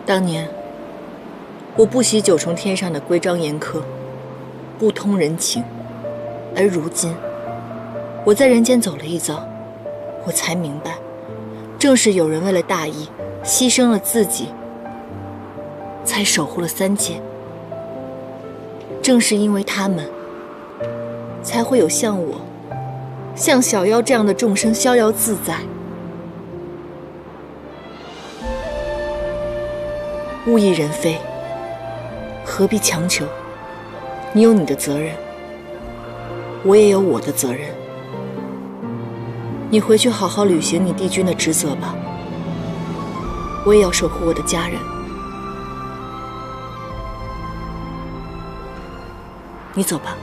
当年，我不习九重天上的规章严苛，不通人情，而如今，我在人间走了一遭，我才明白，正是有人为了大义，牺牲了自己，才守护了三界。正是因为他们，才会有像我、像小妖这样的众生逍遥自在。物亦人非，何必强求？你有你的责任，我也有我的责任。你回去好好履行你帝君的职责吧，我也要守护我的家人。你走吧。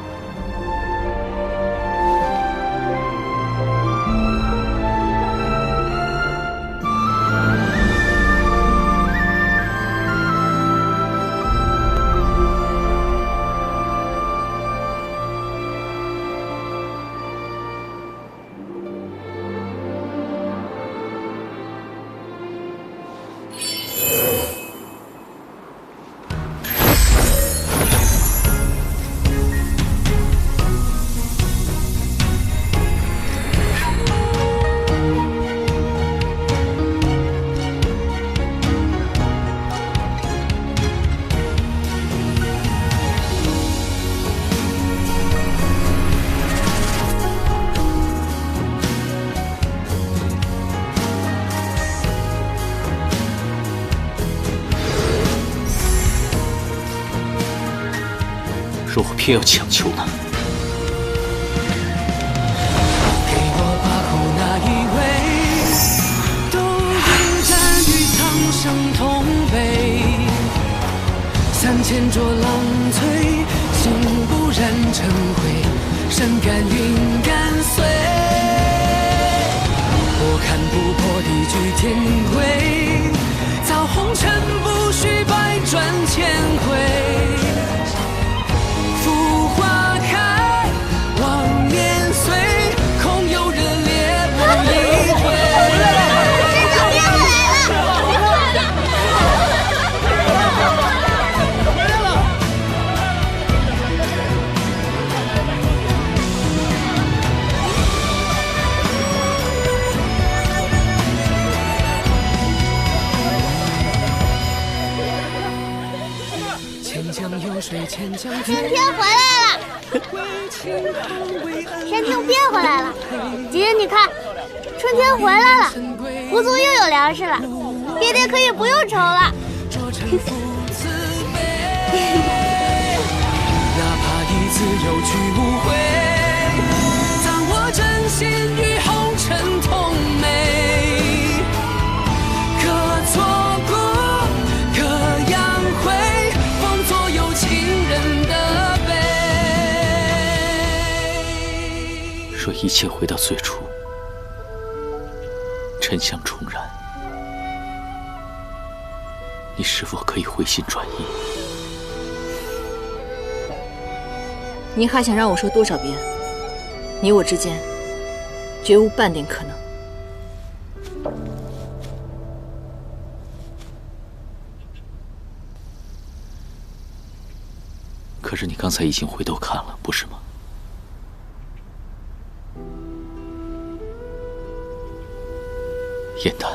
说我偏要强求呢？给我把后那一位，独饮战与苍生同悲。3000浊浪摧，心不染尘灰，身甘云干碎。我看不破地居天规，造红尘不须百转千回。浮花开，望年岁，空有热烈不一回。千江有水千江春天回来了，山丘变回来了。姐姐你看，春天回来了，狐族又有粮食了，爹爹可以不用愁了。哪怕一次有去无回，葬我真心与红尘同美。可错过，可扬回，放左右情人的悲。若一切回到最初，沉香重燃，你是否可以回心转意？您还想让我说多少遍？你我之间绝无半点可能。可是你刚才已经回头看了，不是吗？燕丹，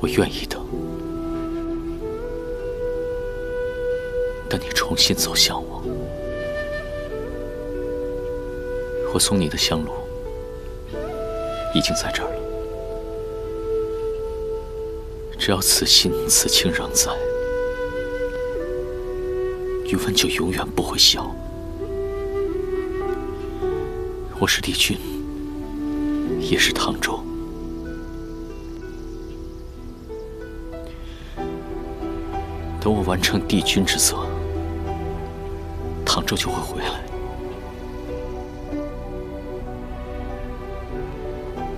我愿意等，等你重新走向我。我送你的香炉已经在这儿了，只要此心此情仍在，余温就永远不会消。我是帝君，也是唐州。等我完成帝君之责，唐州就会回来，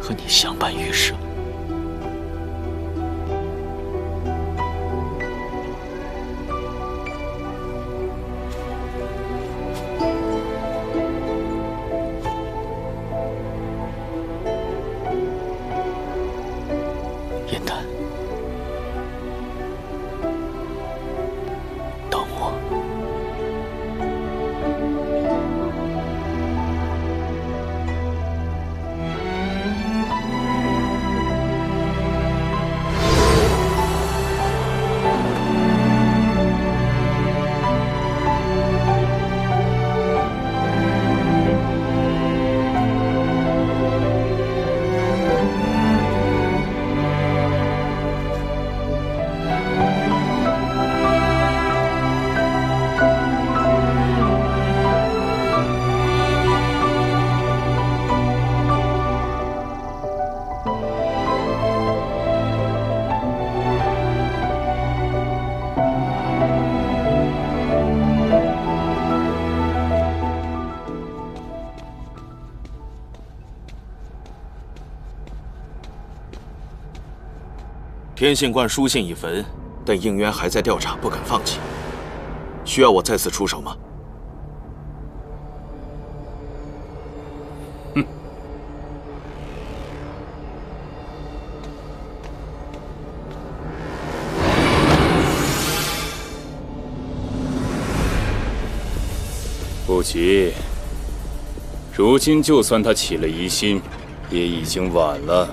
和你相伴余生。天信观书信已焚，但应渊还在调查，不肯放弃。需要我再次出手吗？不急，如今就算他起了疑心，也已经晚了。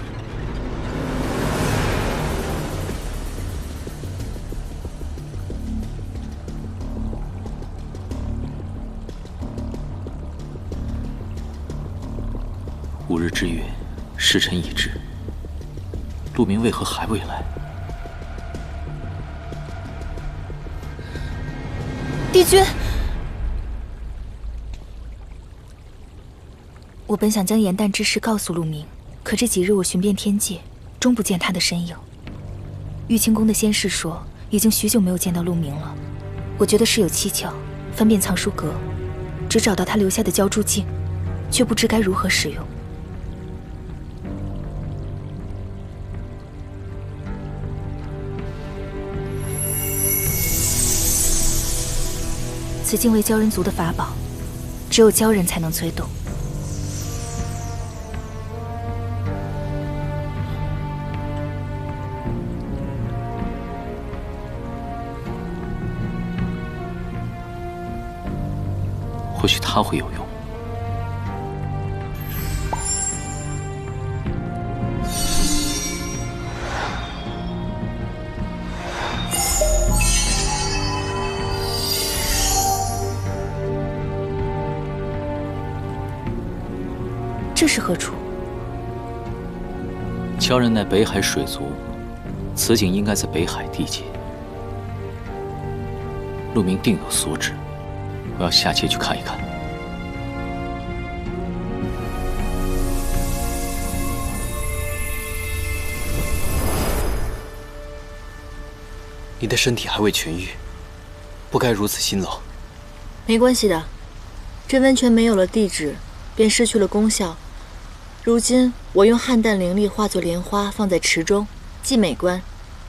5日之约，时辰已至，陆明为何还未来？帝君，我本想将严诞之事告诉陆明，可这几日我寻遍天界，终不见他的身影。玉清宫的仙士说，已经许久没有见到陆明了。我觉得事有蹊跷，翻遍藏书阁，只找到他留下的胶珠镜，却不知该如何使用。此镜为鲛人族的法宝，只有鲛人才能催动。或许它会有用。这是何处？鲛人乃北海水族，此景应该在北海地界。陆明定有所指，我要下界去看一看。你的身体还未痊愈，不该如此辛劳。没关系的，这温泉没有了地址，便失去了功效。如今我用汉淡灵力化作莲花放在池中，既美观，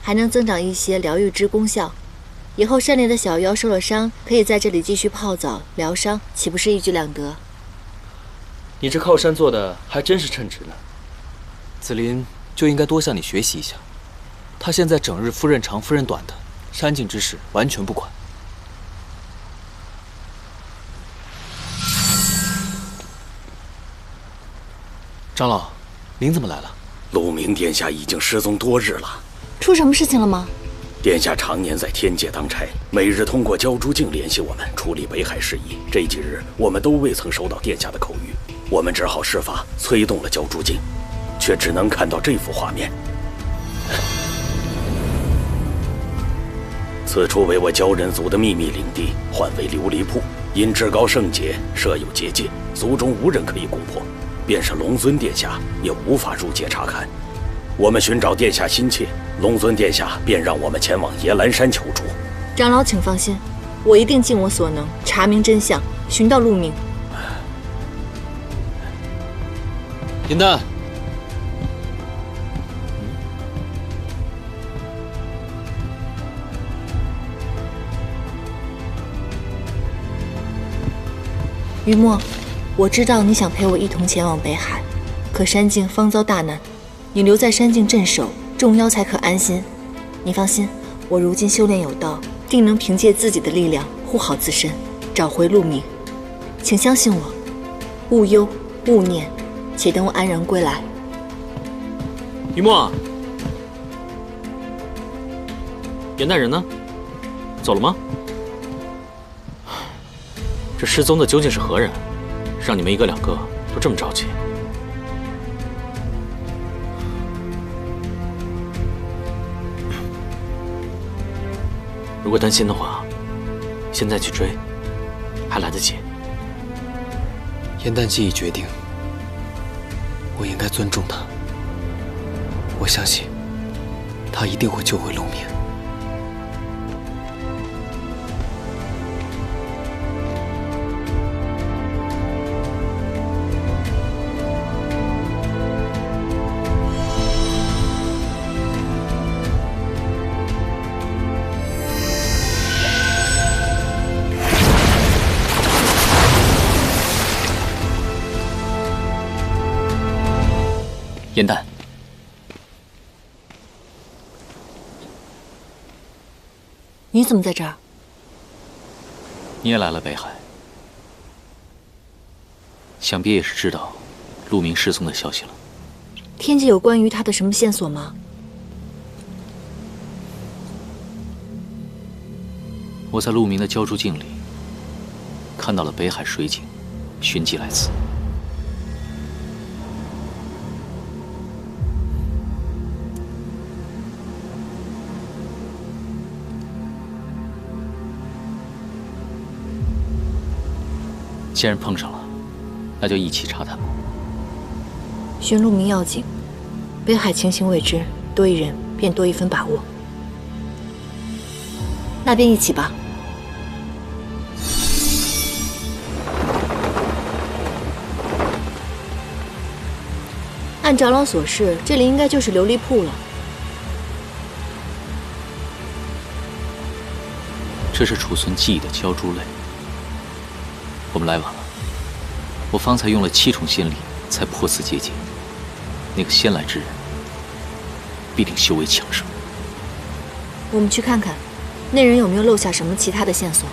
还能增长一些疗愈之功效。以后山里的小妖受了伤，可以在这里继续泡澡疗伤，岂不是一举两得？你这靠山做的还真是称职呢。紫菱就应该多向你学习一下。他现在整日夫人长夫人短的，山境之事完全不管。长老，您怎么来了？陆明殿下已经失踪多日了。出什么事情了吗？殿下常年在天界当差，每日通过胶珠镜联系我们处理北海事宜。这几日我们都未曾收到殿下的口谕，我们只好施法催动了胶珠镜，却只能看到这幅画面。此处为我鲛人族的秘密领地，唤为琉璃瀑，因至高圣洁设有结界，族中无人可以攻破，便是龙尊殿下也无法入界查看。我们寻找殿下心切，龙尊殿下便让我们前往野兰山求助。长老请放心，我一定尽我所能查明真相，寻到陆明。严诞，于墨，我知道你想陪我一同前往北海，可山境方遭大难，你留在山境镇守，众妖才可安心。你放心，我如今修炼有道，定能凭借自己的力量护好自身，找回陆明。请相信我，勿忧勿念，且等我安然归来。于墨，严大人呢？走了吗？这失踪的究竟是何人？让你们一个两个都这么着急。如果担心的话，现在去追，还来得及。严诞既已决定，我应该尊重他。我相信，他一定会救回陆明。燕丹，你怎么在这儿？你也来了北海，想必也是知道陆明失踪的消息了。天界有关于他的什么线索吗？我在陆明的浇筑镜里看到了北海水井，寻迹来此。既然碰上了，那就一起查探吧。寻陆明要紧，北海情形未知，多一人便多一分把握。那便一起吧。按长老所示，这里应该就是琉璃铺了。这是储存记忆的胶珠类。我们来晚了，我方才用了7重仙力才破此结界。那个先来之人必定修为强盛。我们去看看，那人有没有漏下什么其他的线索。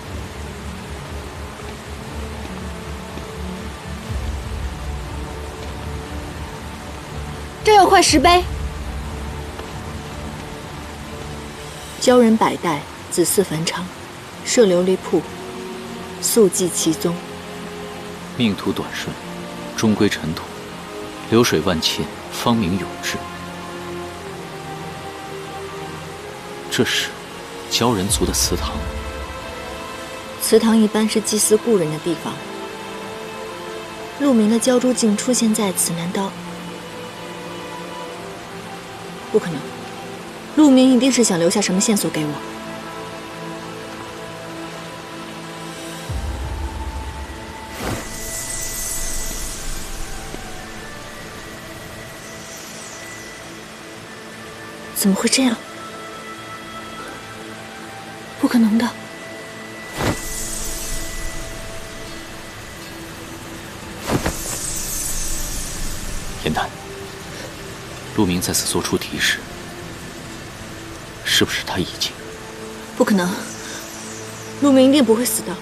这有块石碑，鲛人百代，子嗣繁昌，设琉璃铺，素记其宗。命途短顺，终归尘土；流水万千，方名永志。这是鲛人族的祠堂。祠堂一般是祭祀故人的地方。陆明的鲛珠镜出现在此，难道？不可能，陆明一定是想留下什么线索给我。怎么会这样？不可能的！燕丹，陆明在此做出提示，是不是他已经？不可能，陆明一定不会死的，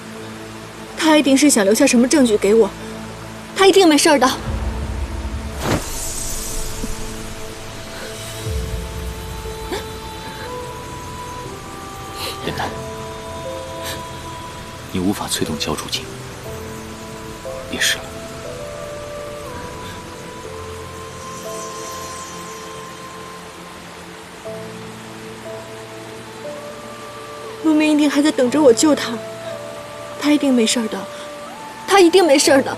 他一定是想留下什么证据给我，他一定没事的。燕丹，你无法催动鲛珠镜，别试了。陆明一定还在等着我救他，他一定没事的，他一定没事的。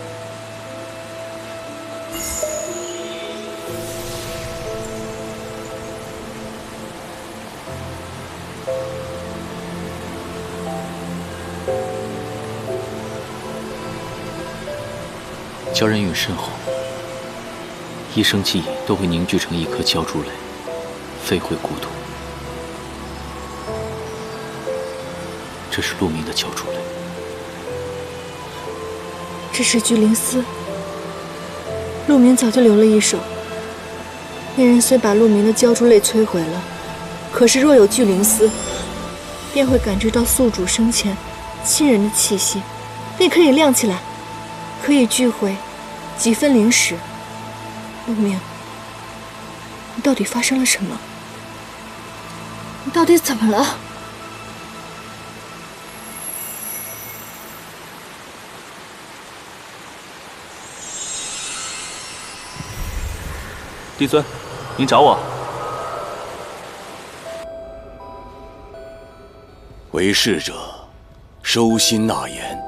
鲛人陨身后，一生记忆都会凝聚成一颗鲛珠泪，飞回故土。这是陆明的鲛珠泪。这是聚灵丝，陆明早就留了一手。那人虽把陆明的鲛珠泪摧毁了，可是若有聚灵丝，便会感知到宿主生前亲人的气息，便可以亮起来，可以聚回几分灵石。陆明，你到底发生了什么？你到底怎么了？帝尊，您找我？为逝者，收心纳言，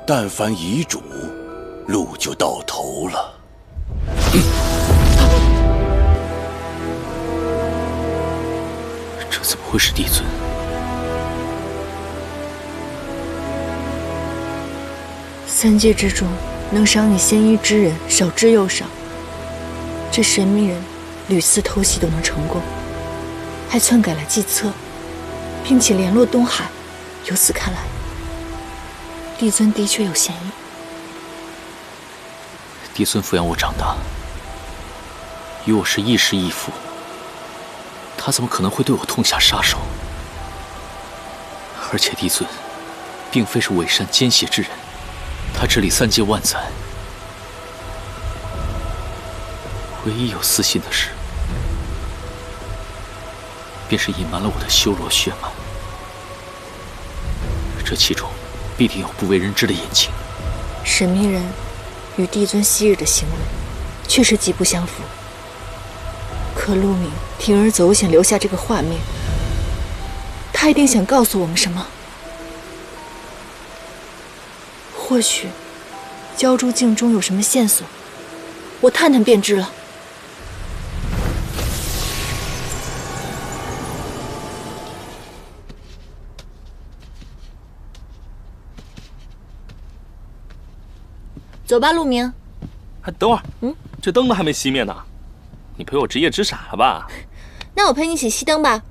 但凡遗嘱，路就到头了。这怎么会是帝尊？三界之中，能赏你仙衣之人少之又少。这神秘人屡次偷袭都能成功，还篡改了计策，并且联络东海。由此看来，帝尊的确有嫌疑。帝尊抚养我长大，与我是亦师亦父，他怎么可能会对我痛下杀手？而且帝尊并非是伪善奸邪之人，他治理3界万载，唯一有私心的事，便是隐瞒了我的修罗血脉。这其中必定有不为人知的隐情。神明人与帝尊昔日的行为，确实极不相符。可陆明铤而走险留下这个画面，他一定想告诉我们什么。或许鲛珠镜中有什么线索，我探探便知了。走吧，陆明。等会儿，这灯呢还没熄灭呢，你陪我值夜值傻了吧？那我陪你一起熄灯吧。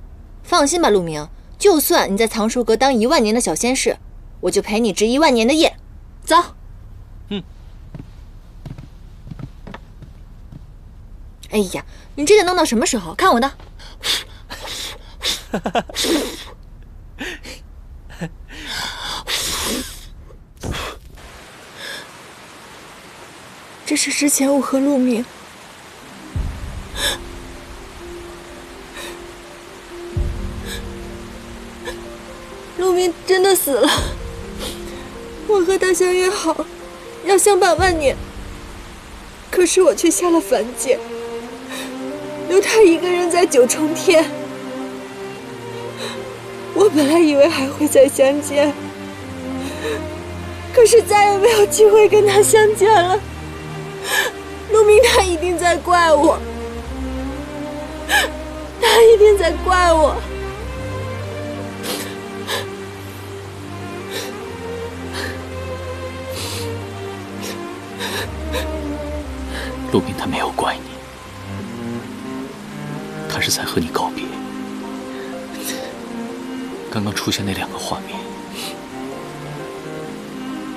放心吧，陆明，就算你在藏书阁当10000年的小仙士，我就陪你值10000年的夜。走。哎呀，你这个弄到什么时候？看我的。这是之前我和陆明真的死了。我和他相约好要相伴万年，可是我却下了凡界，留他一个人在九重天。我本来以为还会再相见，可是再也没有机会跟他相见了。陆明他一定在怪我，他一定在怪我。陆明他没有怪你，他是在和你告别。刚刚出现那2个画面，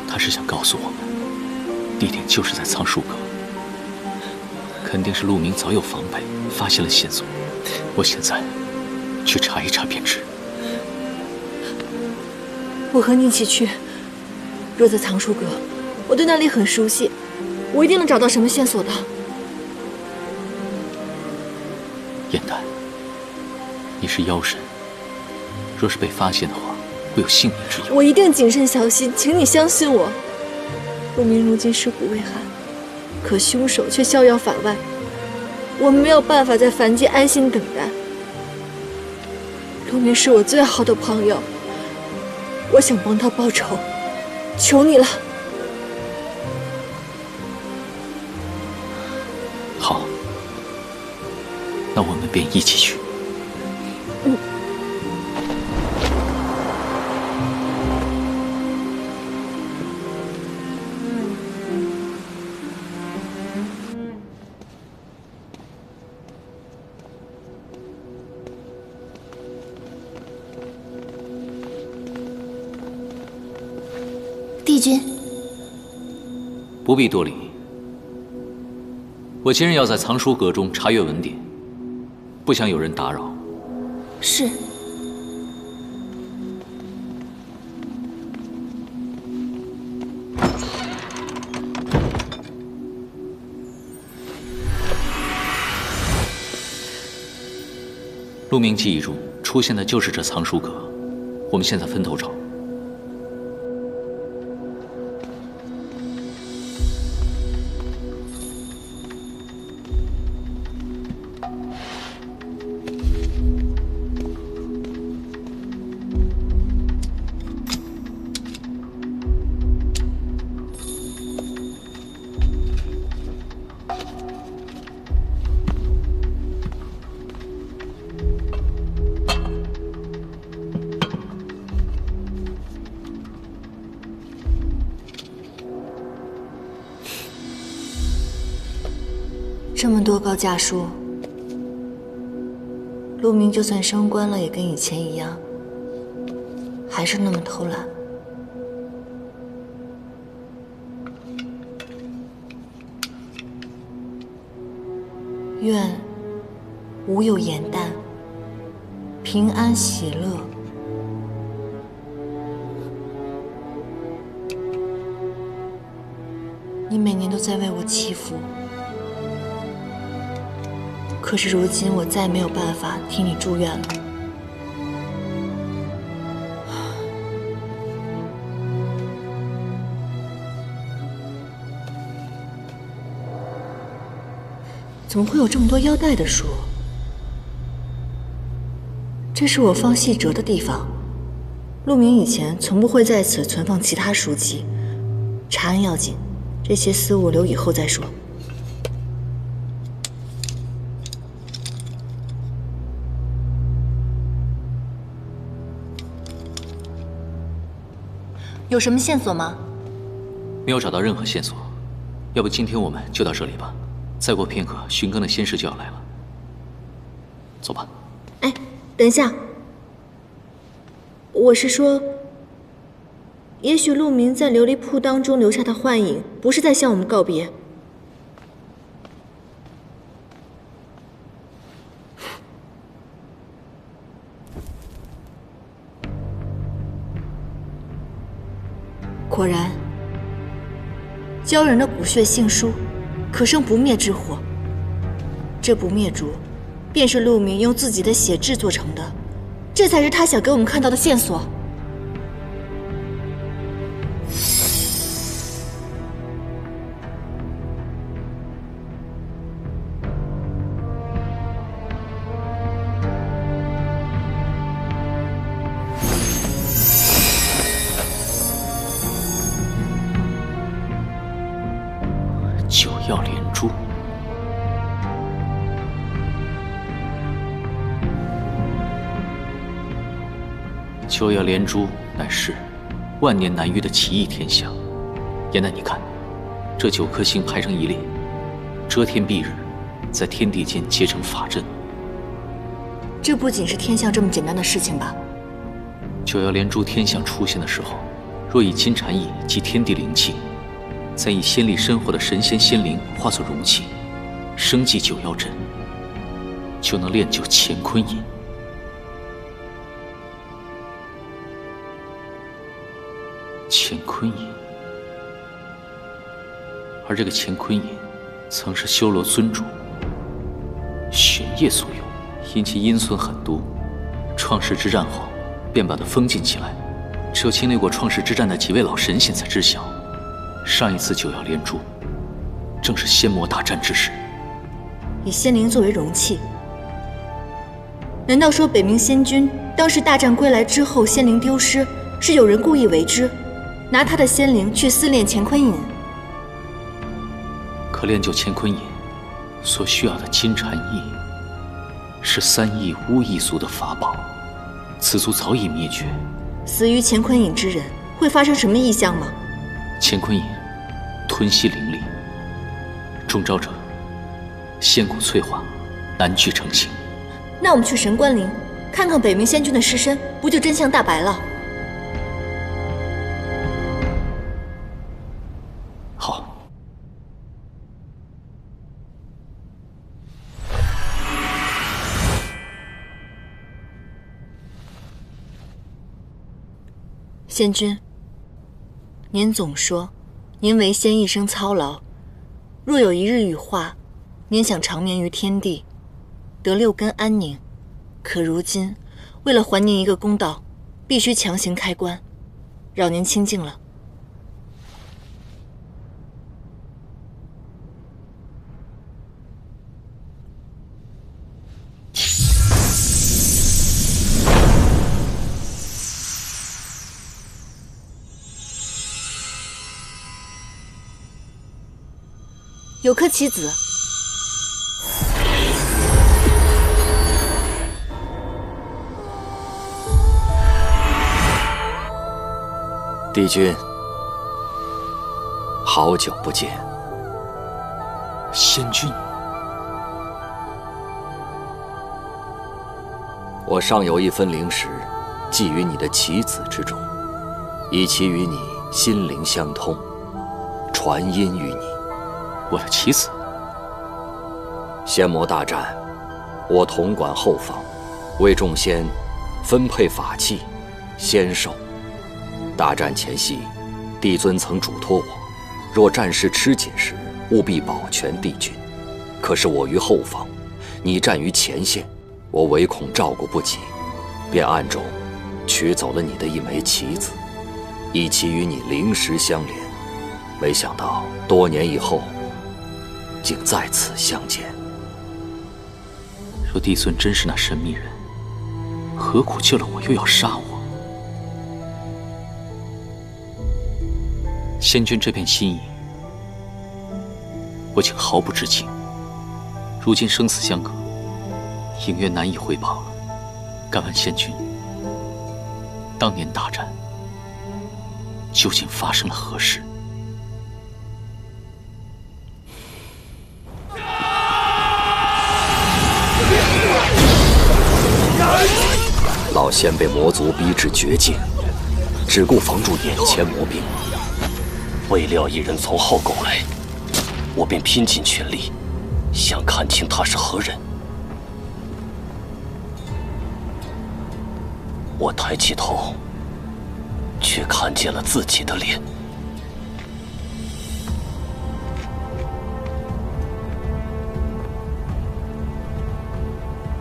他是想告诉我们，地点就是在藏书阁，肯定是陆明早有防备，发现了线索。我现在去查一查便知。我和你一起去。若在藏书阁，我对那里很熟悉，我一定能找到什么线索的。燕丹，你是妖神，若是被发现的话，会有性命之忧。我一定谨慎小心，请你相信我。陆明如今尸骨未寒，可凶手却逍遥法外，我们没有办法在凡界安心等待。陆明是我最好的朋友，我想帮他报仇，求你了。好，那我们便一起去。帝君，不必多礼。我今日要在藏书阁中查阅文典，不想有人打扰。是。陆明记忆中出现的就是这藏书阁，我们现在分头找。这么多高价书，陆明就算升官了，也跟以前一样，还是那么偷懒。愿无有言淡，平安喜乐。你每年都在为我祈福，可是如今我再没有办法替你祝愿了。怎么会有这么多腰带的书？这是我放细折的地方。陆明以前从不会在此存放其他书籍，查案要紧，这些私物留以后再说。有什么线索吗？没有找到任何线索，要不今天我们就到这里吧。再过片刻，巡更的仙士就要来了。走吧。哎，等一下，我是说，也许陆明在琉璃铺当中留下的幻影，不是在向我们告别。果然，鲛人的骨血杏书，可生不灭之火。这不灭珠，便是陆明用自己的血制作成的，这才是他想给我们看到的线索。九曜连珠。九曜连珠乃是万年难遇的奇异天象。严奈，你看，这9颗星排成一列，遮天蔽日，在天地间结成法阵。这不仅是天象这么简单的事情吧？九曜连珠天象出现的时候，若以金蝉翼及天地灵气，再以仙力深厚的神仙仙灵化作容器，生祭九曜阵，就能炼就乾坤饮。乾坤饮，而这个乾坤饮，曾是修罗尊主玄烨所用，因其阴损狠毒，创世之战后便把它封禁起来，只有经历过创世之战的几位老神仙才知晓。上一次九曜连珠，正是仙魔大战之时。以仙灵作为容器，难道说北冥仙君当时大战归来之后，仙灵丢失，是有人故意为之，拿他的仙灵去私炼乾坤饮？可炼就乾坤饮所需要的金蝉翼，是3亿巫异族的法宝，此族早已灭绝。死于乾坤饮之人会发生什么异象吗？乾坤饮吞吸灵力，中招者仙骨淬化，难聚成形。那我们去神官陵看看北冥仙君的尸身，不就真相大白了？好。仙君，您总说您为仙一生操劳，若有一日羽化，您想长眠于天地，得6根安宁。可如今为了还您一个公道，必须强行开棺，扰您清静了。有颗棋子，帝君，好久不见。仙君，我尚有一分灵石，寄于你的棋子之中，以其与你心灵相通，传音于你。我的棋子，仙魔大战，我统管后方，为众仙分配法器、仙兽。大战前夕，帝尊曾嘱托我，若战事吃紧时，务必保全帝君。可是我于后方，你战于前线，我唯恐照顾不及，便暗中取走了你的一枚棋子，以期与你灵石相连。没想到多年以后，竟再次相见。若帝尊真是那神秘人，何苦救了我又要杀我？仙君这片心意，我竟毫不知情。如今生死相隔，隐约难以回报了。敢问仙君，当年大战究竟发生了何事？老仙被魔族逼至绝境，只顾防住眼前魔兵。未料一人从后狗来，我便拼尽全力，想看清他是何人。我抬起头，却看见了自己的脸。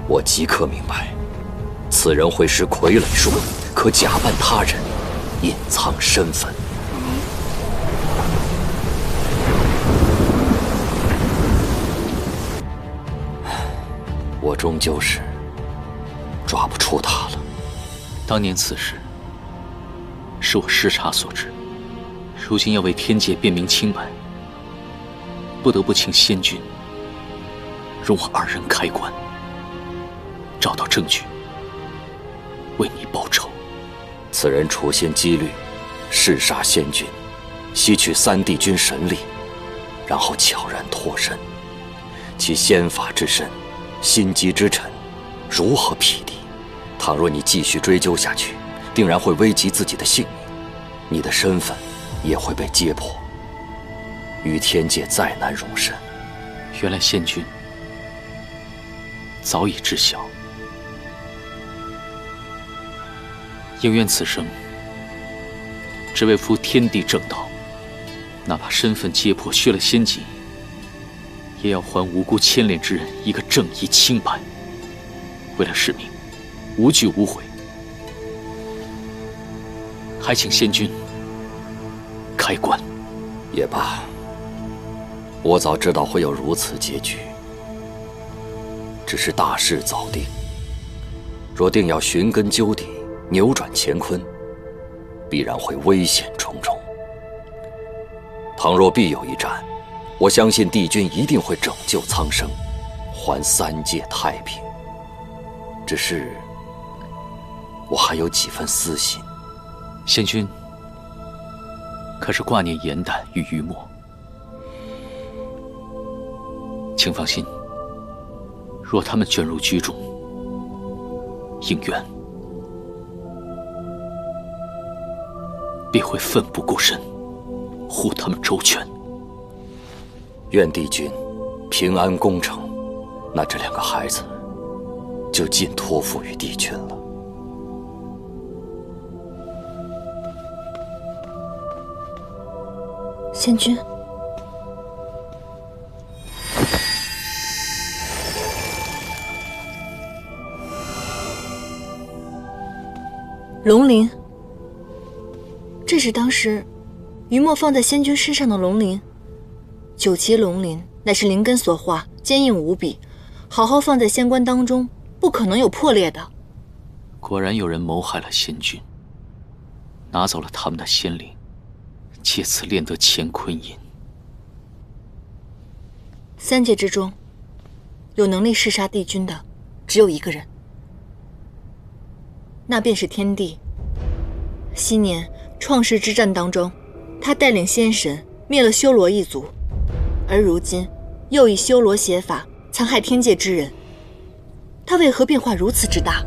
我即刻明白，此人会施傀儡术，可假扮他人，隐藏身份。我终究是抓不出他了。当年此事是我失察所致，如今要为天界辨明清白，不得不请仙君容我二人开棺，找到证据，为你报仇。此人处心积虑弑杀仙君，吸取三帝君神力，然后悄然脱身。其仙法之深，心机之沉，如何匹敌？倘若你继续追究下去，定然会危及自己的性命，你的身份也会被揭破，于天界再难容身。原来仙君早已知晓，应愿此生只为扶天地正道，哪怕身份揭破，削了仙籍，也要还无辜牵连之人一个正义清白。为了使命，无惧无悔，还请仙君开棺。也罢，我早知道会有如此结局，只是大势早定，若定要寻根究底，扭转乾坤，必然会危险重重。倘若必有一战，我相信帝君一定会拯救苍生，还三界太平。只是我还有几分私心。仙君可是挂念颜旦与于墨？请放心，若他们卷入居中，应愿必会奋不顾身，护他们周全。愿帝君平安功成，那这两个孩子就尽托付于帝君了。仙君，龙鳞，这是当时于墨放在仙君身上的龙鳞。九级龙鳞乃是灵根所化，坚硬无比，好好放在仙棺当中，不可能有破裂的。果然有人谋害了仙君，拿走了他们的仙灵，借此炼得乾坤银。三界之中，有能力弑杀帝君的，只有一个人，那便是天帝。昔年创世之战当中，他带领仙神灭了修罗一族，而如今又以修罗邪法残害天界之人，他为何变化如此之大？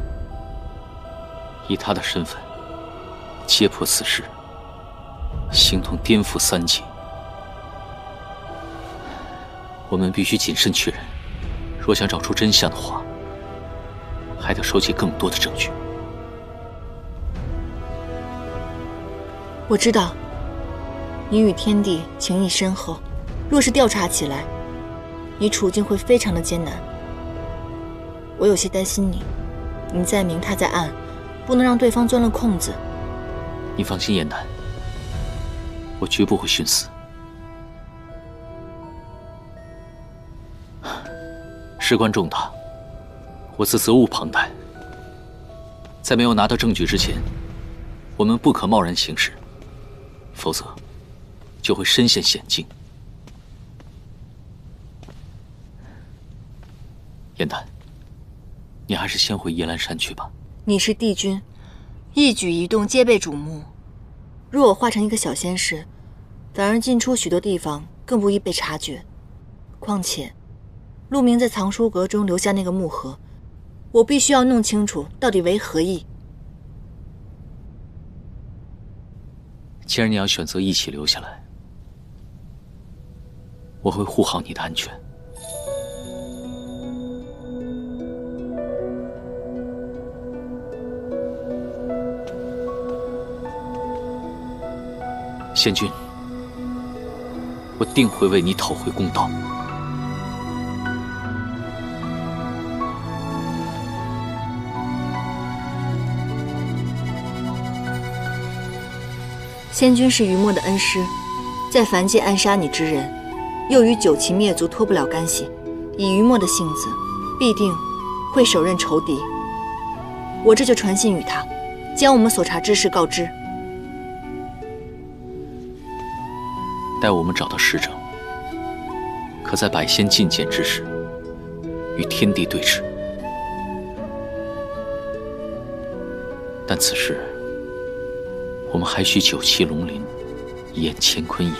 以他的身份揭破此事，形同颠覆三界。我们必须谨慎确认，若想找出真相的话，还得收集更多的证据。我知道，你与天帝情谊深厚，若是调查起来，你处境会非常的艰难。我有些担心你，你在明，他在暗，不能让对方钻了空子。你放心，燕南，我绝不会寻死。事关重大，我自责无旁贷。在没有拿到证据之前，我们不可贸然行事，否则就会身陷险境。燕丹，你还是先回夜兰山去吧。你是帝君，一举一动皆被瞩目。若我化成一个小仙士，反而进出许多地方更不易被察觉。况且，陆明在藏书阁中留下那个木盒，我必须要弄清楚到底为何意。既然你要选择一起留下来，我会护好你的安全。仙君，我定会为你讨回公道。仙君是余墨的恩师，在凡界暗杀你之人，又与九岐灭族脱不了干系。以余墨的性子，必定会手刃仇敌。我这就传信于他，将我们所查之事告知。待我们找到实证，可在百仙觐见之时，与天地对峙。但此时，我们还需九岐龙鳞，掩乾坤也。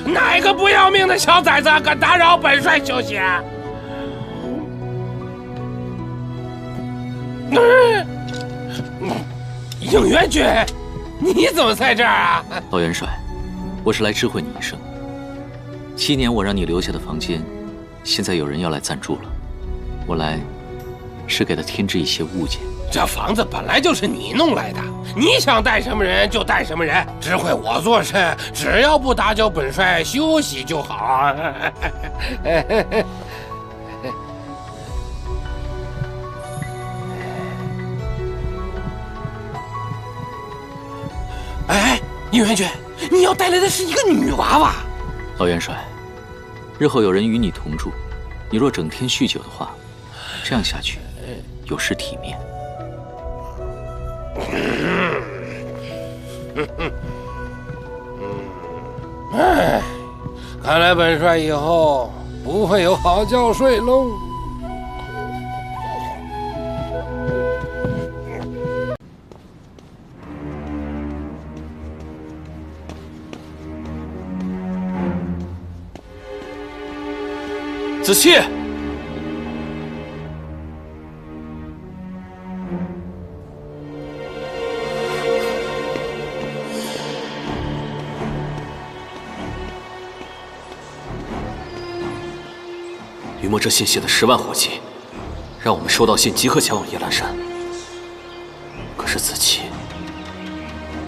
哪个不要命的小崽子敢打扰本帅休息？应元君，你怎么在这儿啊？老元帅，我是来知会你一声。7年我让你留下的房间，现在有人要来暂住了。我来，是给他添置一些物件。这房子本来就是你弄来的，你想带什么人就带什么人，指挥我做事，只要不打搅本帅休息就好。哎，应元君，你要带来的是一个女娃娃。老元帅，日后有人与你同住，你若整天酗酒的话，这样下去有失体面。哎，看来本帅以后不会有好觉睡喽。子期，余墨这信写的10万火急，让我们收到信即刻前往夜兰山。可是子期，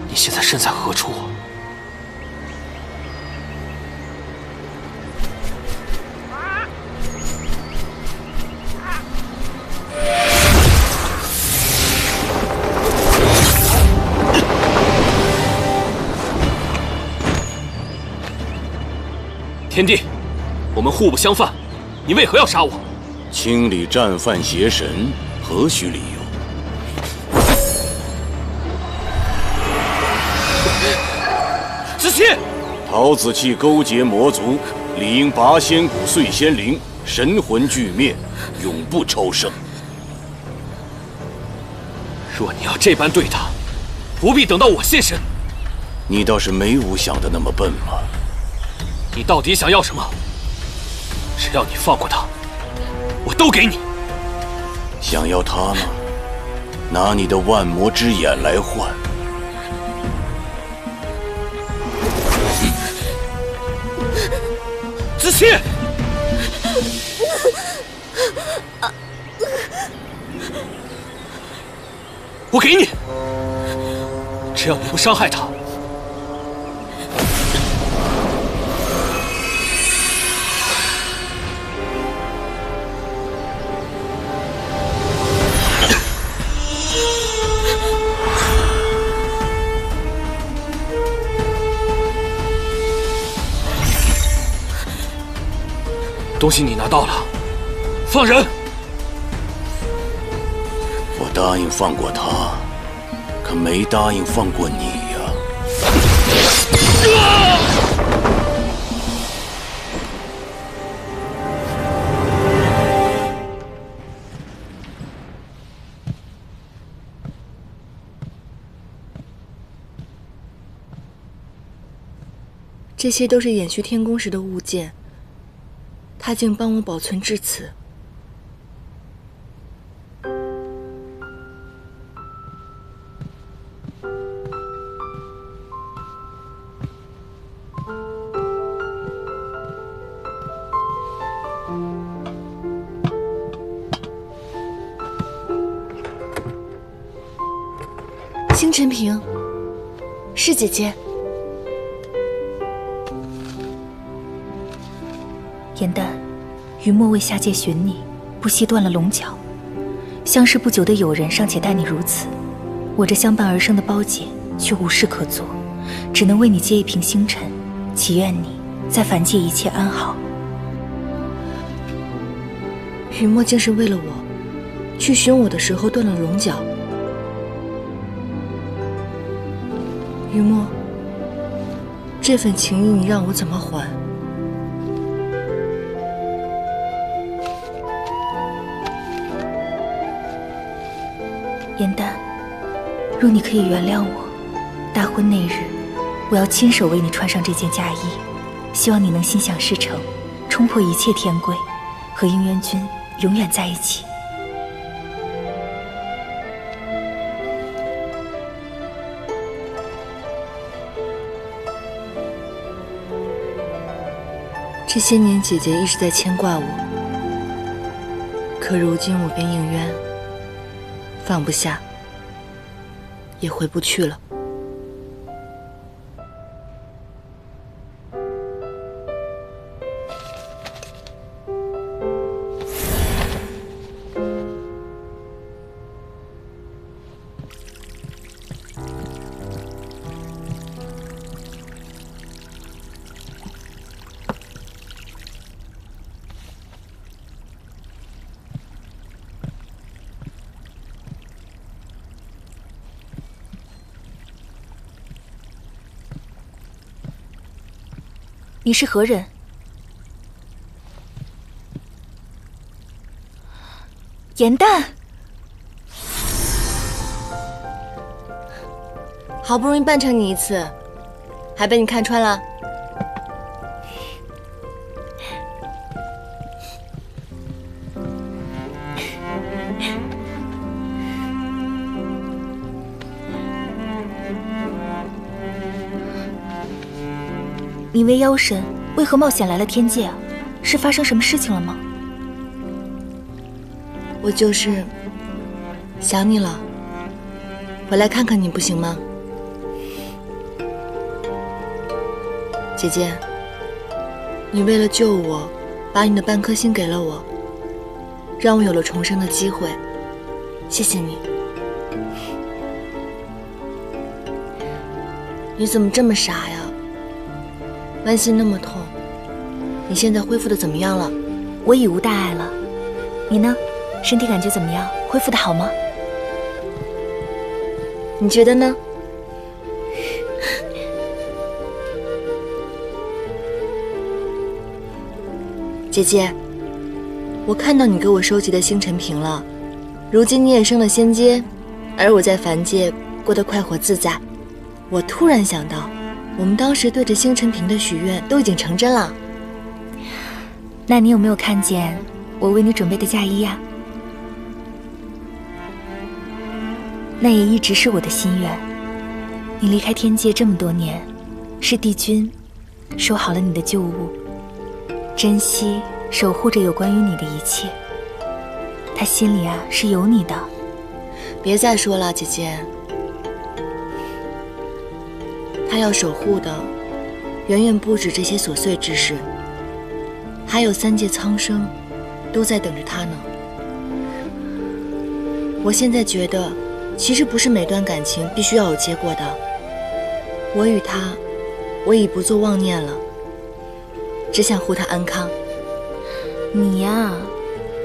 你现在身在何处啊？天帝，我们互不相犯，你为何要杀我？清理战犯邪神，何须理由？子期，陶子期勾结魔族，理应拔仙骨碎仙灵，神魂俱灭，永不超生。若你要这般对他，不必等到我现身，你倒是没吾想的那么笨嘛。你到底想要什么？只要你放过他，我都给你。想要他吗？拿你的万魔之眼来换。子期，我给你，只要你不伤害他。东西你拿到了，放人。我答应放过他，可没答应放过你呀。这些都是演虚天宫时的物件，他竟帮我保存至此。星辰屏，是姐姐。颜淡，余墨为下界寻你，不惜断了龙角。相识不久的友人尚且待你如此，我这相伴而生的胞姐却无事可做，只能为你接一瓶星辰，祈愿你在凡界一切安好。余墨竟是为了我，去寻我的时候断了龙角。余墨，这份情谊你让我怎么还？颜淡，若你可以原谅我，大婚那日，我要亲手为你穿上这件嫁衣，希望你能心想事成，冲破一切天规，和应元君永远在一起。这些年姐姐一直在牵挂我，可如今我跟应渊放不下，也回不去了。你是何人？颜淡，好不容易扮成你一次，还被你看穿了。你为妖神，为何冒险来了天界啊？是发生什么事情了吗？我就是想你了，回来看看你不行吗？姐姐，你为了救我，把你的半颗心给了我，让我有了重生的机会，谢谢你。你怎么这么傻呀？剜心那么痛，你现在恢复的怎么样了？我已无大碍了。你呢？身体感觉怎么样？恢复的好吗？你觉得呢？姐姐，我看到你给我收集的星辰瓶了。如今你也升了仙阶，而我在凡界过得快活自在。我突然想到，我们当时对着星辰屏的许愿都已经成真了。那你有没有看见我为你准备的嫁衣呀？那也一直是我的心愿。你离开天界这么多年，是帝君收好了你的旧物，珍惜守护着有关于你的一切。他心里啊是有你的。别再说了，姐姐。他要守护的远远不止这些琐碎之事，还有3界苍生都在等着他呢。我现在觉得，其实不是每段感情必须要有结果的。我与他，我已不做妄念了，只想护他安康。你呀，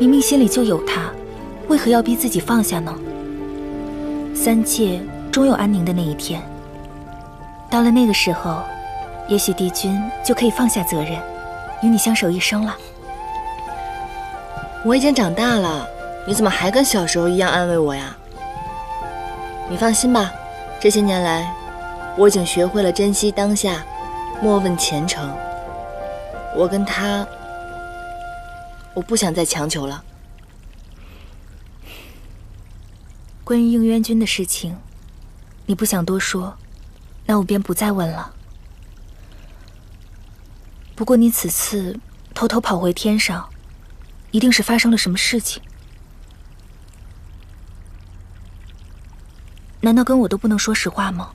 明明心里就有他，为何要逼自己放下呢？3界终有安宁的那一天，到了那个时候，也许帝君就可以放下责任，与你相守一生了。我已经长大了，你怎么还跟小时候一样安慰我呀？你放心吧，这些年来，我已经学会了珍惜当下，莫问前程。我跟他，我不想再强求了。关于应渊君的事情，你不想多说，那我便不再问了。不过你此次偷偷跑回天上，一定是发生了什么事情。难道跟我都不能说实话吗？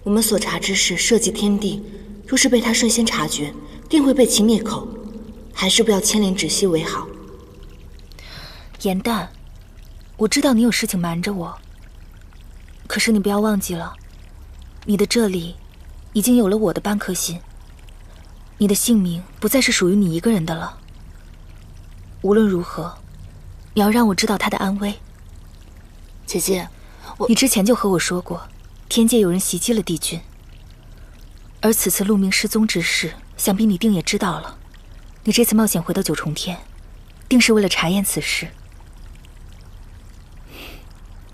我们所查之事涉及天地，若是被他率先察觉，定会被其灭口，还是不要牵连芷溪为好。颜淡，我知道你有事情瞒着我，可是你不要忘记了，你的这里已经有了我的半颗心，你的性命不再是属于你一个人的了。无论如何，你要让我知道他的安危。姐姐，你之前就和我说过，天界有人袭击了帝君，而此次陆明失踪之事，想必你定也知道了。你这次冒险回到九重天，定是为了查验此事。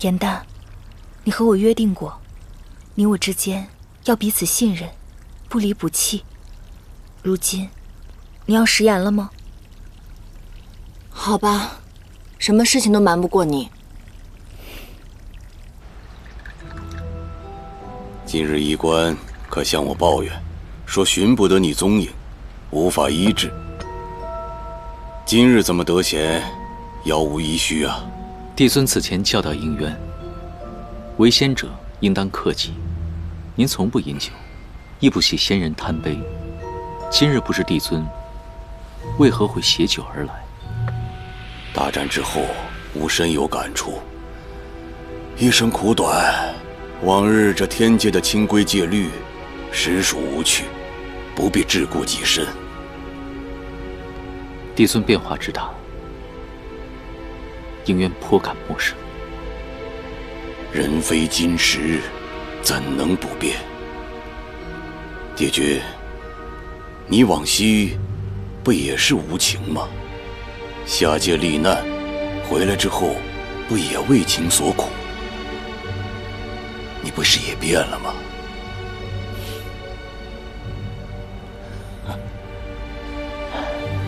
颜淡，你和我约定过，你我之间要彼此信任，不离不弃。如今，你要食言了吗？好吧，什么事情都瞒不过你。今日医官可向我抱怨，说寻不得你踪影，无法医治。今日怎么得闲，杳无医须啊？帝尊此前教导应渊，为仙者应当克己。您从不饮酒，亦不喜仙人贪杯。今日不知帝尊为何会携酒而来？大战之后，吾深有感触。一生苦短。往日这天界的清规戒律，实属无趣，不必桎梏己身。帝尊变化之大，应渊颇感陌生。人非金石，怎能不变？帝君，你往昔不也是无情吗？下界历难，回来之后，不也为情所苦？你不是也变了吗？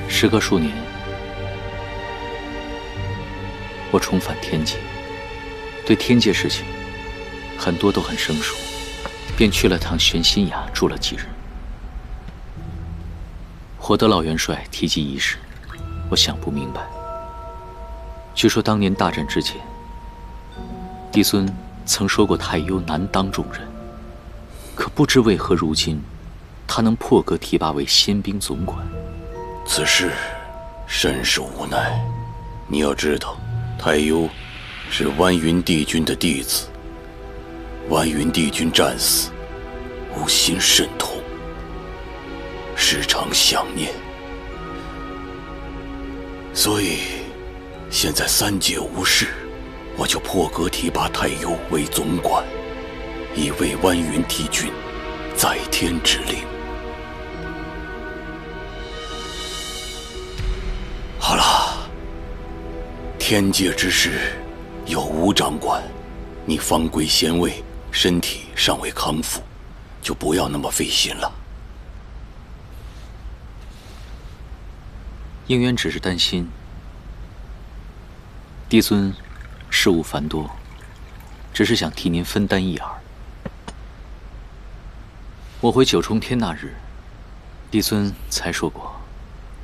时隔数年，我重返天界，对天界事情很多都很生疏，便去了趟玄心崖住了几日。获得老元帅提及一事，我想不明白。据说当年大战之前，帝尊曾说过太幽难当重任，可不知为何如今他能破格提拔为仙兵总管。此事甚是无奈。你要知道，太幽是湾云帝君的弟子，湾云帝君战死，吾心甚痛，时常想念。所以现在3界无事，我就破格提拔太幽为总管，以为湾云帝君在天之灵。好了，天界之事有吴掌管，你方归仙位，身体尚未康复，就不要那么费心了。应渊只是担心帝尊事务繁多，只是想替您分担一二。我回九重天那日，帝尊才说过，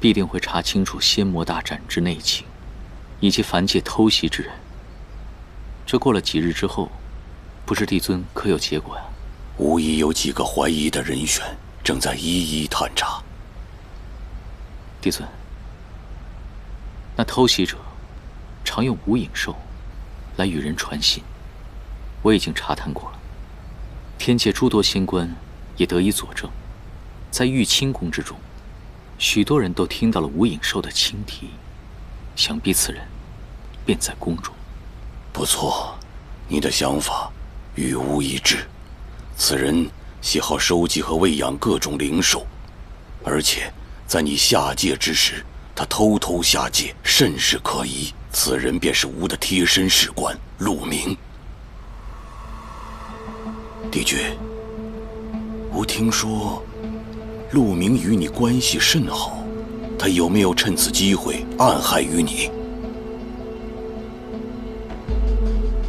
必定会查清楚仙魔大战之内情，以及凡界偷袭之人。这过了几日之后，不知帝尊可有结果呀？无疑有几个怀疑的人选，正在一一探查。帝尊，那偷袭者常用无影兽来与人传信，我已经查探过了。天界诸多仙官也得以佐证，在玉清宫之中，许多人都听到了无影兽的轻啼，想必此人便在宫中。不错，你的想法与吾一致。此人喜好收集和喂养各种灵兽，而且在你下界之时，他偷偷下界，甚是可疑。此人便是吾的贴身侍官陆明。帝君，吾听说陆明与你关系甚好，他有没有趁此机会暗害于你？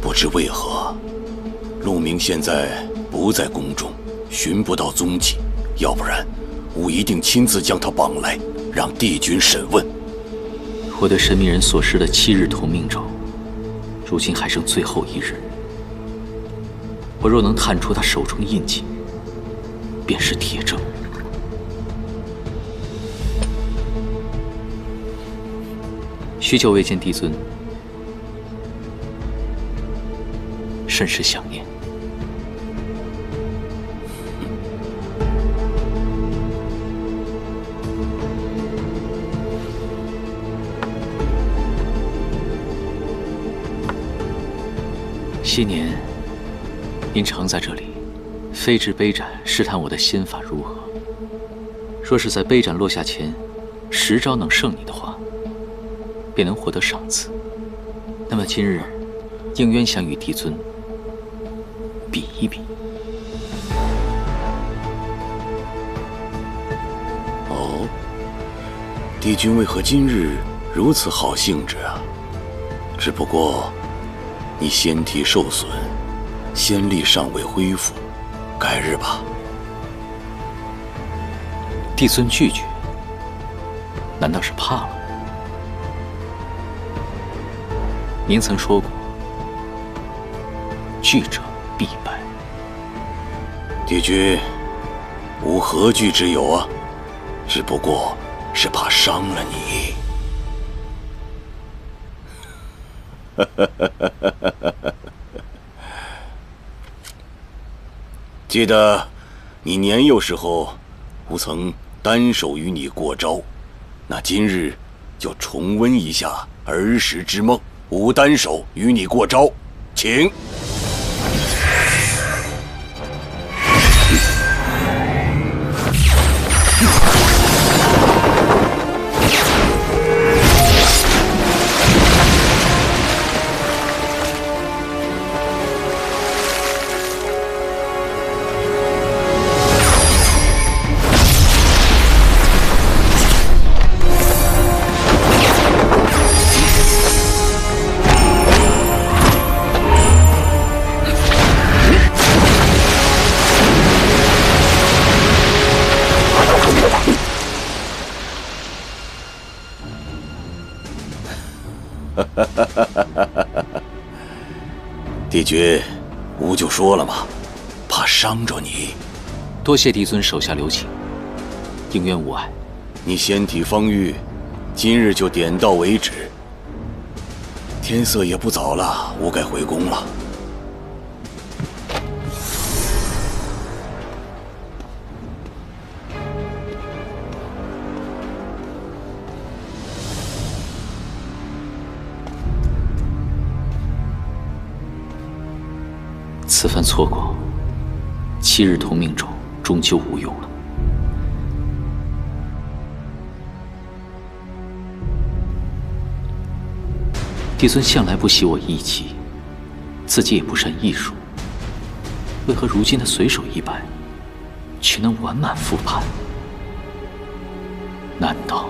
不知为何，陆明现在不在宫中，寻不到踪迹。要不然，吾一定亲自将他绑来，让帝君审问。我对神秘人所施的7日同命咒，如今还剩最后1日。我若能探出他手中印记，便是铁证。许久未见帝尊，甚是想念。些年，您常在这里飞至杯盏试探我的仙法如何。若是在杯盏落下前10招能胜你的话，便能获得赏赐。那么今日，应渊想与帝尊比一比。哦，帝君为何今日如此好兴致啊？只不过你仙体受损，仙力尚未恢复，改日吧。帝尊拒绝，难道是怕了？您曾说过，惧者必败。帝君，吾何惧之有啊？只不过是怕伤了你。记得你年幼时候，吾曾单手与你过招，那今日就重温一下儿时之梦。吾单手与你过招，请。帝君，吾就说了嘛，怕伤着你。多谢帝尊手下留情，应渊无碍。你仙体方愈，今日就点到为止。天色也不早了，吾该回宫了。此番错过，7日同命咒终究无用了。帝尊向来不喜我义气，自己也不善艺术，为何如今他随手一摆，却能完满复盘。难道？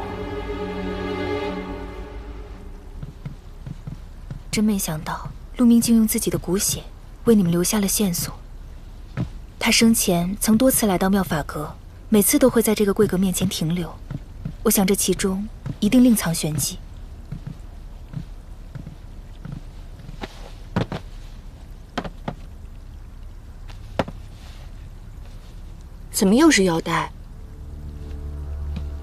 真没想到，陆明竟用自己的骨血为你们留下了线索。他生前曾多次来到妙法阁，每次都会在这个柜阁面前停留。我想这其中一定另藏玄机。怎么又是腰带？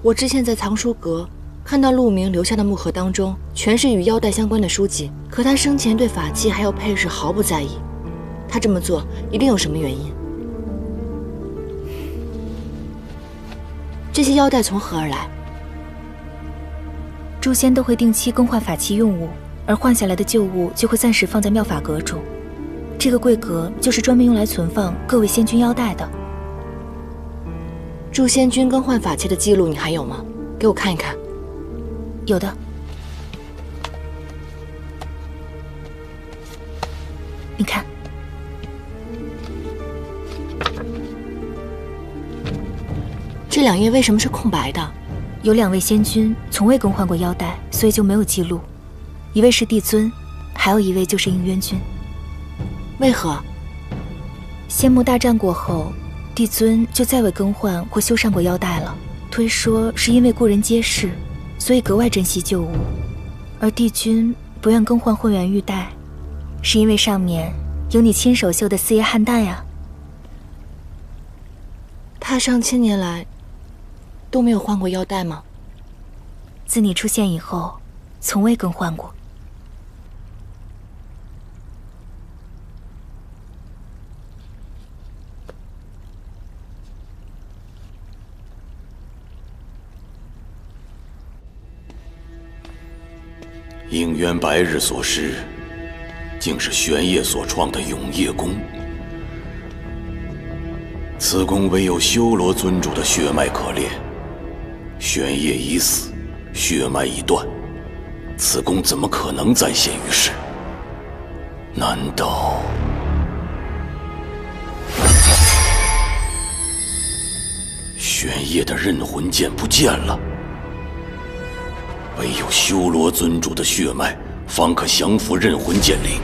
我之前在藏书阁看到陆明留下的木盒当中，全是与腰带相关的书籍，可他生前对法器还有配饰毫不在意。他这么做一定有什么原因。这些腰带从何而来？诛仙都会定期更换法器用物，而换下来的旧物就会暂时放在妙法阁中。这个柜阁就是专门用来存放各位仙君腰带的。诛仙君更换法器的记录你还有吗？给我看一看。有的。你看，这2页为什么是空白的？有2位仙君从未更换过腰带，所以就没有记录。一位是帝尊，还有一位就是应渊君。为何？仙魔大战过后，帝尊就再未更换或修缮过腰带了，推说是因为故人皆逝，所以格外珍惜旧物。而帝君不愿更换混元玉带，是因为上面有你亲手绣的四叶汉带呀。他上千年来都没有换过腰带吗？自你出现以后，从未更换过。应渊白日所施，竟是玄烨所创的永夜功。此功唯有修罗尊主的血脉可炼。玄烨已死，血脉已断，此功怎么可能再现于世？难道玄烨的刃魂剑不见了？唯有修罗尊主的血脉，方可降服刃魂剑灵。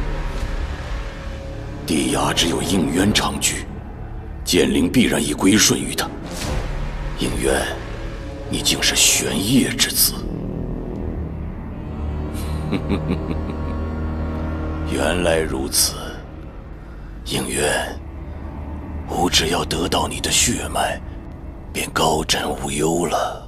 地衙只有应渊长居，剑灵必然已归顺于他。应渊，你竟是玄烨之子！原来如此，应渊，吾只要得到你的血脉，便高枕无忧了。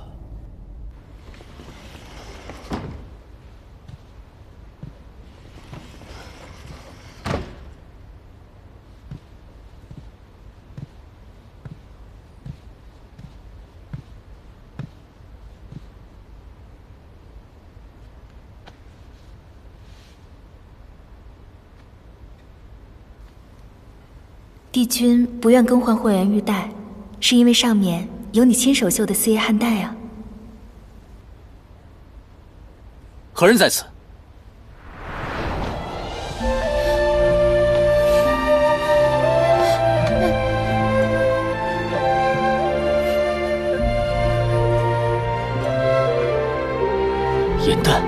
帝君不愿更换混元玉带，是因为上面有你亲手绣的四叶汉带啊。何人在此？颜淡，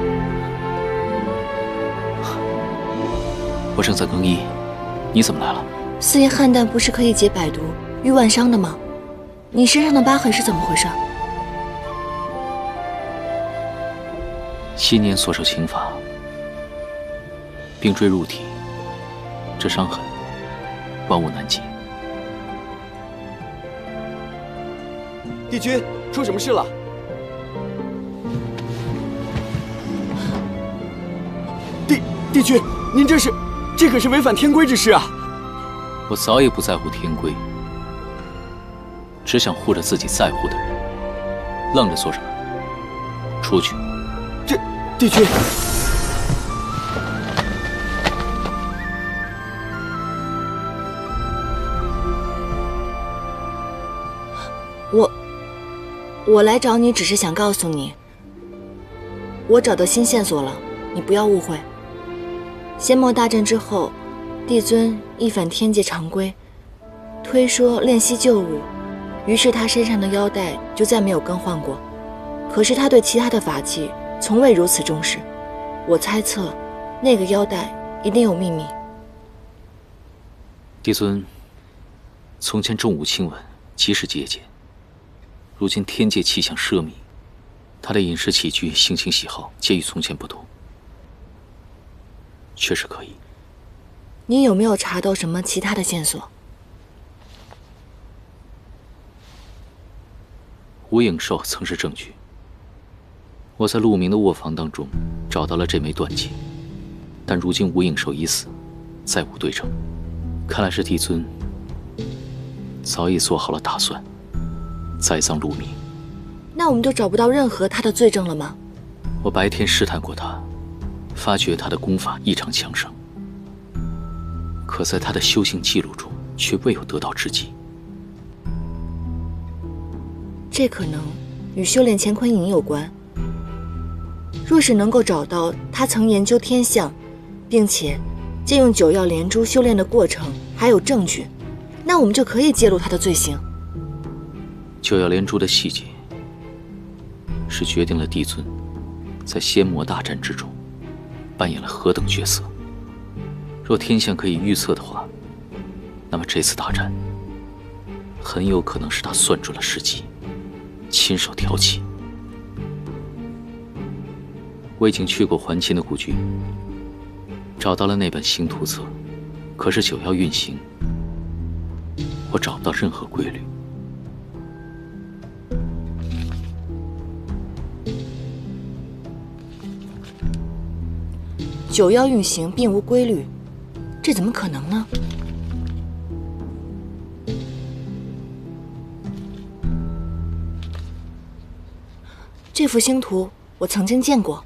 我正在更衣，你怎么来了？四叶汉蛋不是可以解百毒、愈万伤的吗？你身上的疤痕是怎么回事7年所受刑罚，病坠入体，这伤痕万物难解。帝君，出什么事了？帝君，您这可是违反天规之事啊！我早已不在乎天规，只想护着自己在乎的人。愣着做什么？出去！帝君，我来找你只是想告诉你，我找到新线索了，你不要误会。仙魔大战之后，帝尊一反天界常规，推说练习旧物，于是他身上的腰带就再没有更换过。可是他对其他的法器从未如此重视。我猜测，那个腰带一定有秘密。帝尊，从前重武轻文，极是节俭。如今天界气象奢靡，他的饮食起居、性情喜好皆与从前不同，确实可以。你有没有查到什么其他的线索？吴影兽曾是证据。我在陆明的卧房当中找到了这枚断剑，但如今吴影兽已死，再无对证。看来是帝尊早已做好了打算，栽赃陆明。那我们就找不到任何他的罪证了吗？我白天试探过他，发觉他的功法异常强盛，可在他的修行记录中却未有得到之迹。这可能与修炼乾坤影有关。若是能够找到他曾研究天象，并且借用9曜连珠修炼的过程，还有证据，那我们就可以揭露他的罪行。9曜连珠的细节，是决定了帝尊在仙魔大战之中扮演了何等角色。若天象可以预测的话，那么这次大战很有可能是他算准了时机，亲手挑起。我已经去过还秦的故居，找到了那本星图册，可是9曜运行，我找不到任何规律。9曜运行并无规律，这怎么可能呢？这幅星图我曾经见过。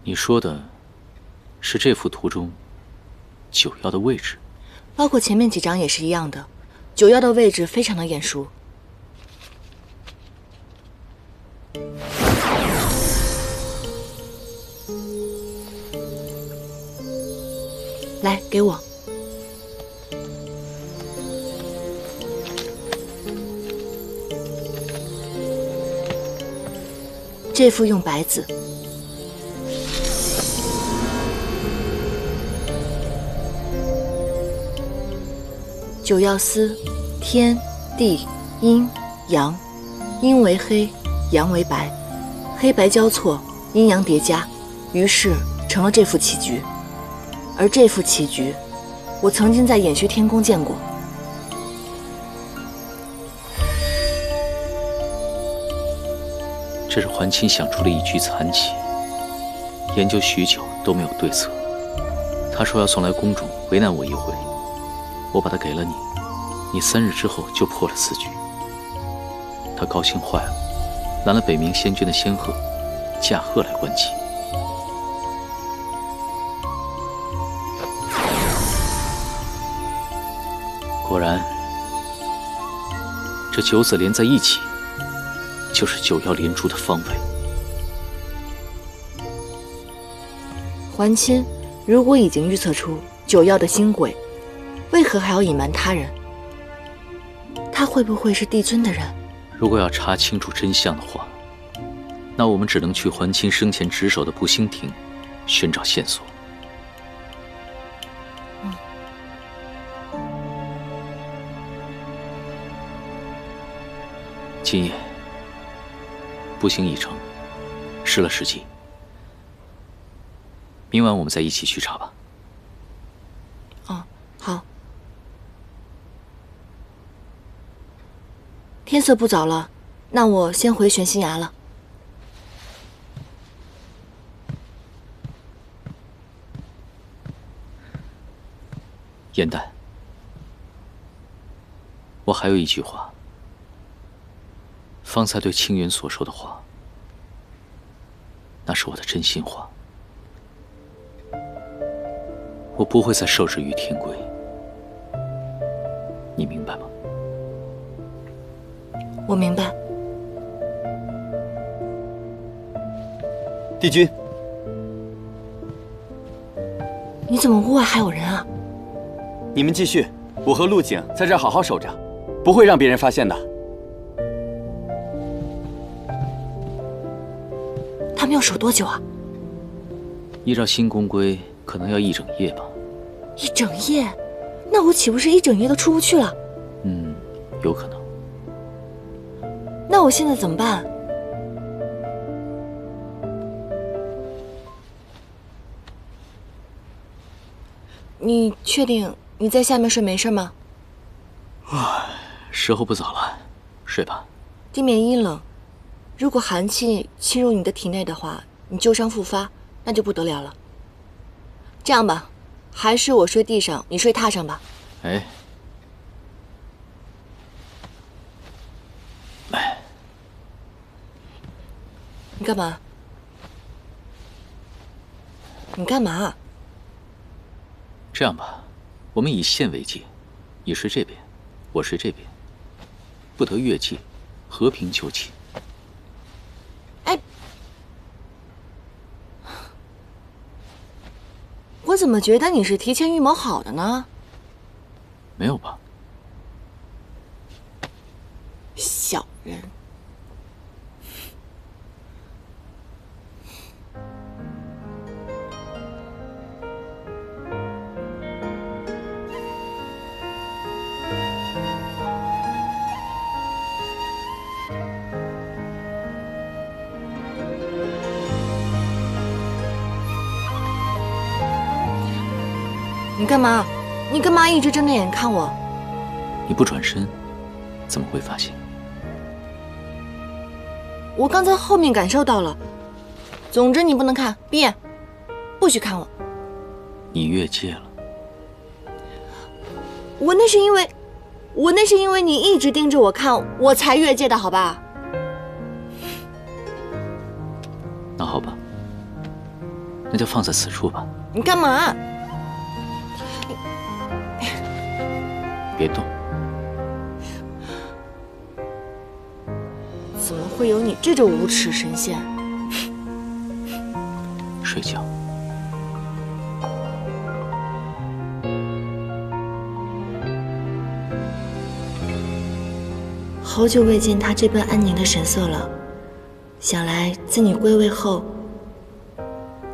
你说的是这幅图中9曜的位置？包括前面几张也是一样的，9曜的位置非常的眼熟。来，给我。这幅用白字。9曜司，天、地、阴、阳，阴为黑，阳为白，黑白交错，阴阳叠加，于是成了这副棋局。而这副棋局，我曾经在偃虚天宫见过。这是还秦想出了一局残棋，研究许久都没有对策。他说要送来宫中为难我一回，我把它给了你，你3日之后就破了此局。他高兴坏了，拦了北冥仙君的仙鹤，驾鹤来观棋。果然，这9子连在一起，就是9曜连珠的方位。还秦如果已经预测出9曜的星轨，为何还要隐瞒他人？他会不会是帝尊的人？如果要查清楚真相的话，那我们只能去还秦生前值守的步星亭寻找线索。今夜步行已成，失了时机。明晚我们再一起去查吧。哦，好。天色不早了，那我先回玄心崖了。燕丹，我还有一句话。方才对清源所说的话，那是我的真心话。我不会再受制于天规，你明白吗？我明白。帝君，你怎么屋外还有人啊？你们继续，我和陆景在这儿好好守着，不会让别人发现的。他们要守多久啊？依照新宫规，可能要1整夜吧。1整夜？那我岂不是1整夜都出不去了？嗯，有可能。那我现在怎么办？你确定你在下面睡没事吗？时候不早了，睡吧。地面阴冷，如果寒气侵入你的体内的话，你旧伤复发，那就不得了了。这样吧，还是我睡地上，你睡榻上吧。哎，你干嘛？你干嘛？这样吧，我们以线为界，你睡这边，我睡这边，不得越界，和平就寝。哎，我怎么觉得你是提前预谋好的呢？没有吧？小人。你干嘛？你干嘛一直睁着眼看我？你不转身，怎么会发现？我刚才后面感受到了。总之你不能看，闭眼，不许看我。你越界了。我那是因为你一直盯着我看，我才越界的，好吧？那好吧，那就放在此处吧。你干嘛？别动！怎么会有你这种无耻神仙？睡觉。好久未见他这般安宁的神色了，想来自你归位后，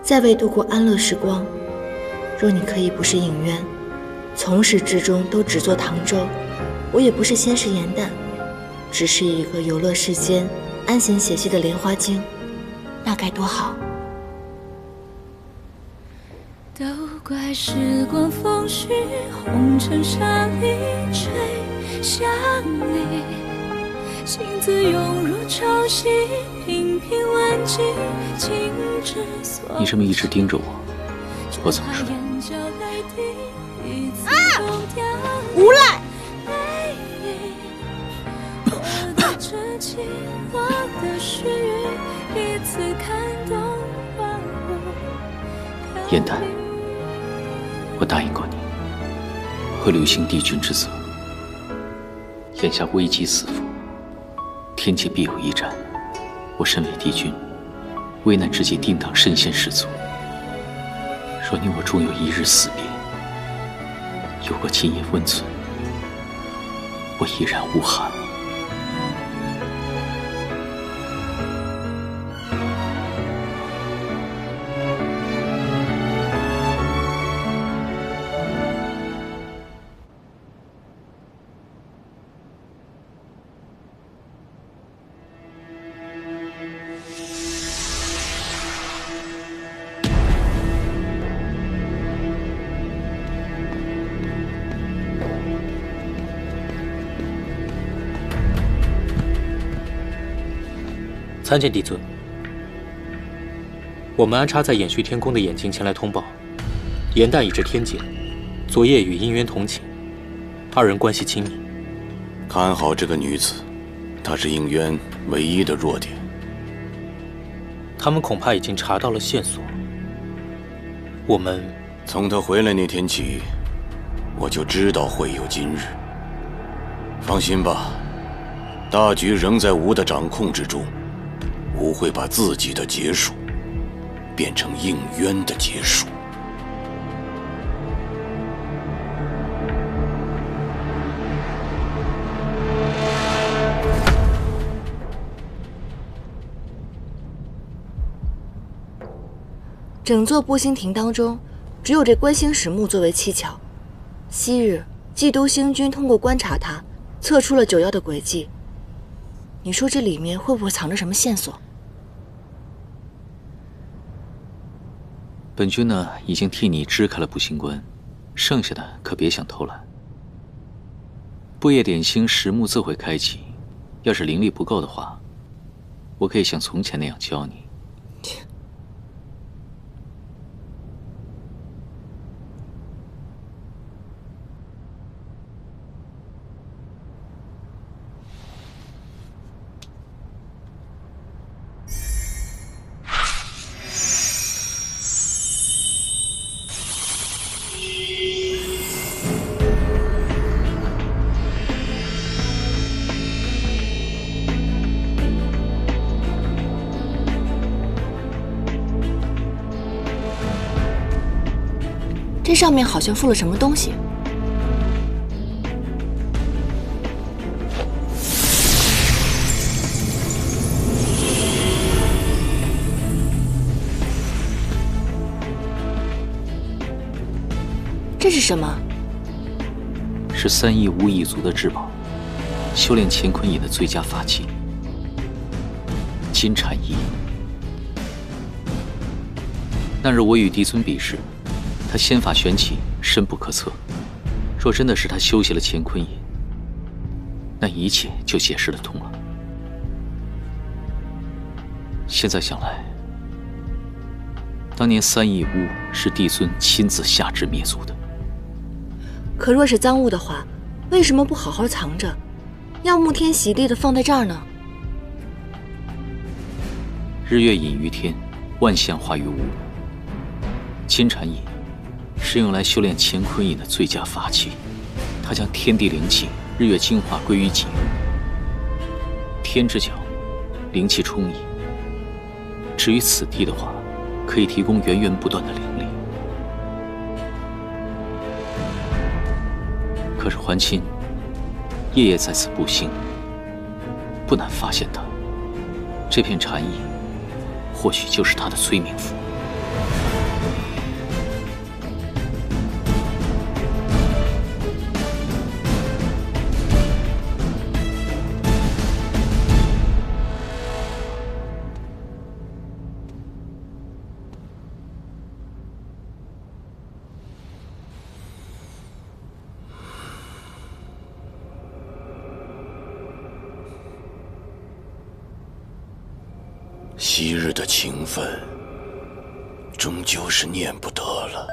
再未度过安乐时光。若你可以不是影渊，从始至终都只做唐周，我也不是仙石颜淡，只是一个游乐世间、安闲写戏的莲花精，那该多好。都怪时光风絮，红尘沙砾吹向你，心字涌入潮汐，平平万计，情之所你这么一直盯着我，我怎么睡？无赖！燕丹，我答应过你，会履行帝君之责。眼下危机四伏，天界必有一战。我身为帝君，危难之际定当身先士卒。若你我终有一日死别，有过今夜温存，我已然无憾。参见帝尊，我们安插在衍虚天宫的眼睛前来通报，颜淡已至天界，昨夜与殷渊同寝，二人关系亲密。看好这个女子，她是应渊唯一的弱点。他们恐怕已经查到了线索，我们从他回来那天起，我就知道会有今日。放心吧，大局仍在吾的掌控之中，吾会把自己的结束变成应渊的结束。整座波星亭当中，只有这观星石墓最为蹊跷。昔日冀都星君通过观察它，测出了九妖的轨迹。你说这里面会不会藏着什么线索？本君呢，已经替你支开了步星关，剩下的可别想偷懒。不夜点星石墓自会开启，要是灵力不够的话，我可以像从前那样教你。这上面好像附了什么东西。这是什么？是3亿巫一族的至宝，修炼乾坤引的最佳法器——金蝉翼。那日我与帝尊比试，他仙法玄奇，深不可测。若真的是他修习了乾坤引，那一切就解释得通了。现在想来，当年3亿巫是帝尊亲自下旨灭族的。可若是赃物的话，为什么不好好藏着，要沐天洗地的放在这儿呢？日月隐于天，万象化于无。金蝉翼是用来修炼乾坤引的最佳法器，它将天地灵气、日月精华归于己用。天之角，灵气充溢。至于此地的话，可以提供源源不断的灵力。可是桓钦夜夜在此步行，不难发现他。这片禅意，或许就是他的催命符。昔日的情分，终究是念不得了。